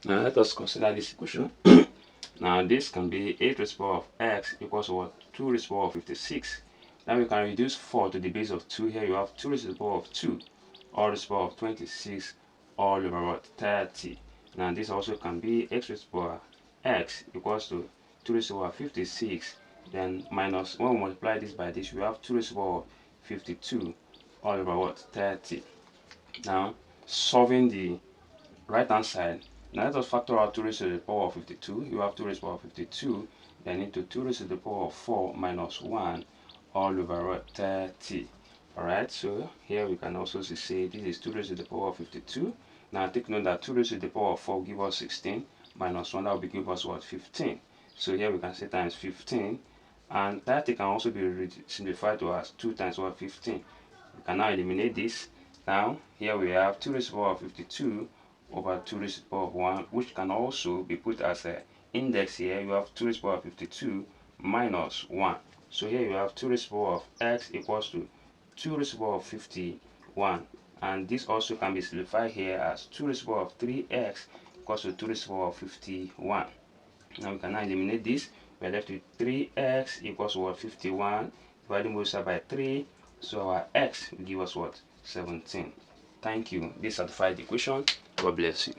Now let us consider this equation. Now this can be 8 raised to the power of x equals to what? 2 raised to the power of 56. Now we can reduce 4 to the base of 2. Here you have 2 raised to the power of 2, all raised to the power of 26, all over what? 30. Now this also can be x raised to the power x equals to 2 raised to the power 56. Then minus, when we multiply this by this, we have 2 raised to the power 52, all over what? 30. Now solving the right hand side, now let us factor out 2 raised to the power of 52. You have 2 raised to the power of 52, then into 2 raised to the power of 4 minus 1 all over 30. Alright, so here we can also say this is 2 raised to the power of 52. Now take note that 2 raised to the power of 4 give us 16 minus 1, that will give us what? 15. So here we can say times 15, and 30 can also be simplified to as 2 times what? 15. We can now eliminate this. Now here we have 2 raised to the power of 52 over 2 raised to the power of 1, which can also be put as an index. Here you have 2 raised to the power of 52 minus 1. So here you have 2 raised to the power of x equals to 2 raised to the power of 51. And this also can be simplified here as 2 raised to the power of 3x equals to 2 raised to the power of 51. Now we can now eliminate this. We are left with 3x equals to what? 51. Dividing both sides by 3. So our x will give us what? 17. Thank you. This satisfies the equation. God bless you.